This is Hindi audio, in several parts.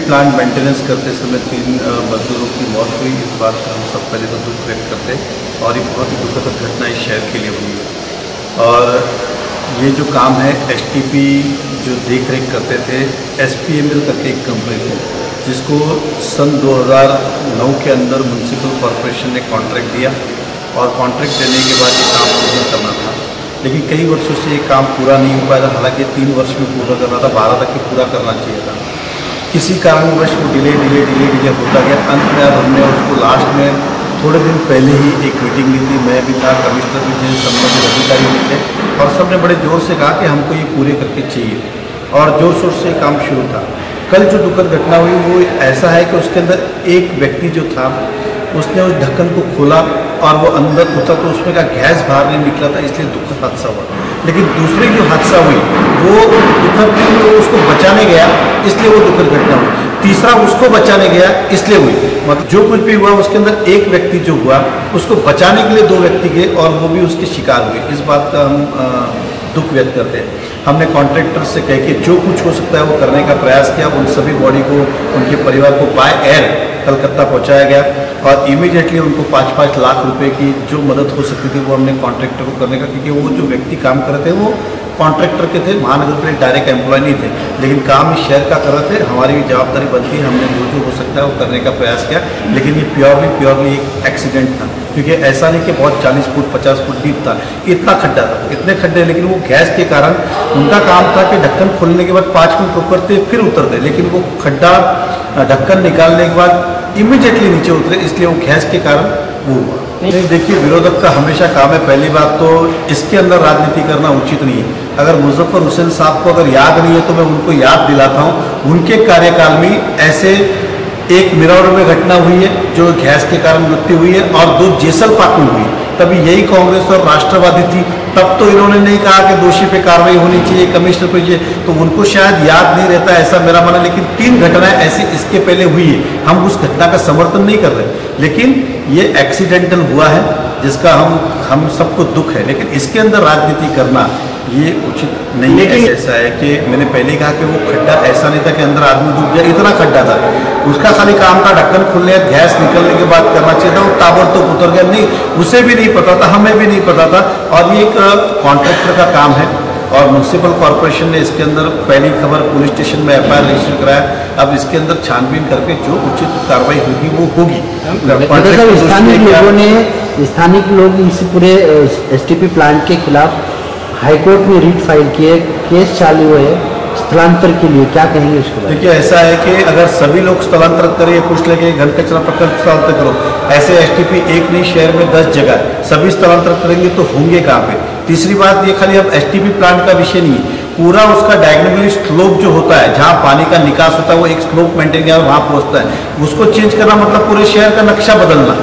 प्लांट मेंटेनेंस करते समय 3 मजदूरों की मौत हुई। इस बात का हम सब पहले तो दुख व्यक्त करते हैं और ये बहुत ही दुखद घटना इस शहर के लिए हुई है। और ये जो काम है STP जो देख रेख करते थे, SPML करके एक कंपनी थी जिसको सन 2009 के अंदर म्यूनसिपल कॉरपोरेशन ने कॉन्ट्रैक्ट दिया और कॉन्ट्रैक्ट देने के बाद ये काम पूरा करना था, लेकिन कई वर्षों से ये काम पूरा नहीं हो पाया था। हालांकि 3 वर्ष में पूरा करना था, 12 तक ही पूरा करना चाहिए था। किसी कारणवश वो डिले होता गया। अंत में अब हमने उसको लास्ट में थोड़े दिन पहले ही एक मीटिंग ली थी। मैं भी था, कमिश्नर भी थे, संबंधित अधिकारी भी थे और सबने बड़े ज़ोर से कहा कि हमको ये पूरे करके चाहिए और ज़ोर शोर से काम शुरू था। कल जो दुखद घटना हुई वो ऐसा है कि उसके अंदर एक व्यक्ति जो था उसने उस ढक्कन को खोला और वो अंदर उतरा तो उसमें का गैस बाहर नहीं निकला था, इसलिए दुखद हादसा हुआ। लेकिन दूसरी जो हादसा हुई वो दुखद नहीं हुई, वो उसको बचाने गया इसलिए वो दुखद घटना हुई। तीसरा उसको बचाने गया इसलिए हुई। मतलब जो कुछ भी हुआ उसके अंदर एक व्यक्ति जो हुआ उसको बचाने के लिए 2 व्यक्ति गए और वो भी उसके शिकार हुए। इस बात का हम दुख व्यक्त करते हैं। हमने कॉन्ट्रैक्टर से कह के जो कुछ हो सकता है वो करने का प्रयास किया। उन सभी बॉडी को, उनके परिवार को बाय एयर कलकत्ता पहुंचाया गया और इमीडिएटली उनको 5-5 लाख रुपए की जो मदद हो सकती थी वो हमने कॉन्ट्रैक्टर को करने का, क्योंकि वो जो व्यक्ति काम कर रहे थे वो कॉन्ट्रैक्टर के थे, महानगर के डायरेक्ट एम्प्लॉय नहीं थे, लेकिन काम इस शहर का कर रहे थे। हमारी भी जवाबदारी बनती है, हमने जो हो सकता है वो करने का प्रयास किया। लेकिन ये प्योरली एक एक्सीडेंट था, क्योंकि ऐसा नहीं कि बहुत 40 फुट 50 फुट डीप था, इतना खड्डा था, इतने खड्डे। लेकिन वो गैस के कारण उनका काम था कि ढक्कन खोलने के बाद 5 मिनट उतरते फिर उतरते, लेकिन वो खड्डा ढक्कन निकालने के बाद इमीडिएटली नीचे उतरे, इसलिए वो गैस के कारण वो हुआ। नहीं, देखिए, विरोधक का हमेशा काम है, पहली बात तो इसके अंदर राजनीति करना उचित नहीं है। अगर मुजफ्फर हुसैन साहब को अगर याद नहीं है तो मैं उनको याद दिलाता हूँ, उनके कार्यकाल में ऐसे एक मिरौर में घटना हुई है जो गैस के कारण मृत्यु हुई है और 2 जेसलपाक में हुई। तभी यही कांग्रेस और राष्ट्रवादी थी, तब तो इन्होंने नहीं कहा कि दोषी पे कार्रवाई होनी चाहिए, कमिश्नर पे चाहिए, तो उनको शायद याद नहीं रहता, ऐसा मेरा मानना। लेकिन 3 घटनाएं ऐसी इसके पहले हुई है, हम उस घटना का समर्थन नहीं कर रहे, लेकिन ये एक्सीडेंटल हुआ है जिसका हम सबको दुख है, लेकिन इसके अंदर राजनीति करना ये उचित नहीं है। ऐसा है कि मैंने पहले ही कहा कि वो खड्डा ऐसा नहीं था कि अंदर आदमी डूब गया, इतना खड्डा था। उसका खाली काम था ढक्कन खुलने, गैस निकलने के बाद करना चाहिए था, वो ताबड़तोड़ उतर गया। नहीं, उसे भी नहीं पता था, हमें भी नहीं पता था। और ये एक कॉन्ट्रैक्टर का काम है और म्यूनसिपल कॉरपोरेशन ने इसके अंदर पहली खबर पुलिस स्टेशन में FIR रजिस्टर कराया। अब इसके अंदर छानबीन करके जो उचित कार्रवाई होगी वो होगी। स्थानीय लोग इस पूरे STP प्लांट के खिलाफ हाईकोर्ट में रिट फाइल किए, केस चालू है स्थलांतर के लिए, क्या कहेंगे इसको? देखिए, ऐसा है कि अगर सभी लोग स्थलांतर करें, कुछ लगे घन कचरा प्रकल्प स्थलांतर करो, ऐसे STP एक नहीं शहर में 10 जगह, सभी स्थलांतर करेंगे तो होंगे कहाँ पे? तीसरी बात, ये खाली अब STP प्लांट का विषय नहीं है, पूरा उसका डायगोनली स्लोप जो होता है जहाँ पानी का निकास होता है वो एक स्लोप मेंटेन किया वहाँ पहुँचता है, उसको चेंज करना मतलब पूरे शहर का नक्शा बदलना,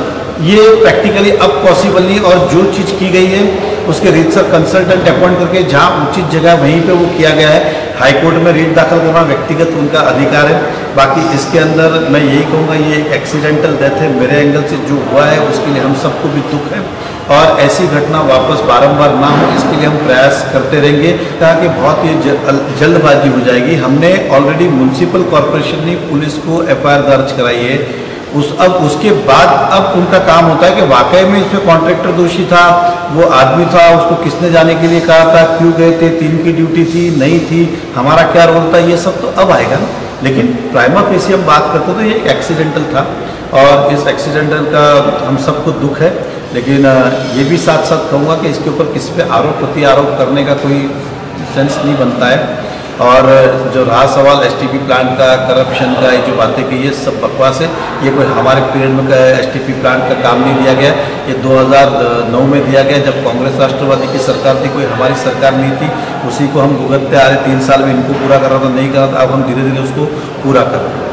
ये प्रैक्टिकली अब पॉसिबल नहीं। और जो चीज़ की गई है उसके रीतसर कंसल्टेंट अपॉइंट करके जहाँ उचित जगह वहीं पे वो किया गया है। हाईकोर्ट में रिट दाखिल करना व्यक्तिगत उनका अधिकार है। बाकी इसके अंदर मैं यही कहूँगा, ये एक एक्सीडेंटल डेथ है, मेरे एंगल से जो हुआ है उसके लिए हम सबको भी दुख है और ऐसी घटना वापस बारंबार ना हो इसके लिए हम प्रयास करते रहेंगे, ताकि बहुत ही जल्दबाजी हो जाएगी। हमने ऑलरेडी म्यूनसिपल कॉरपोरेशन ने पुलिस को FIR दर्ज कराई है। अब उसके बाद अब उनका काम होता है कि वाकई में इसमें कॉन्ट्रैक्टर दोषी था, वो आदमी था, उसको किसने जाने के लिए कहा था, क्यों गए थे, 3 की ड्यूटी थी नहीं थी, हमारा क्या रोल था, ये सब तो अब आएगा ना। लेकिन प्राइमा फेसी हम बात करते तो ये एक्सीडेंटल था और इस एक्सीडेंटल का हम सबको दुख है। लेकिन ये भी साथ साथ कहूँगा कि इसके ऊपर किसी पे आरोप प्रति आरोप करने का कोई सेंस नहीं बनता है। और जो रहा सवाल STP प्लांट का, करप्शन का, ये जो बातें की, ये सब बकवास है। ये कोई हमारे पीरियड में STP प्लांट का काम नहीं दिया गया, ये 2009 में दिया गया जब कांग्रेस राष्ट्रवादी की सरकार थी, कोई हमारी सरकार नहीं थी। उसी को हम भुगतते आ रहे, 3 साल में इनको पूरा कर रहा था, नहीं कर रहा था, अब हम धीरे धीरे उसको पूरा कर रहे हैं।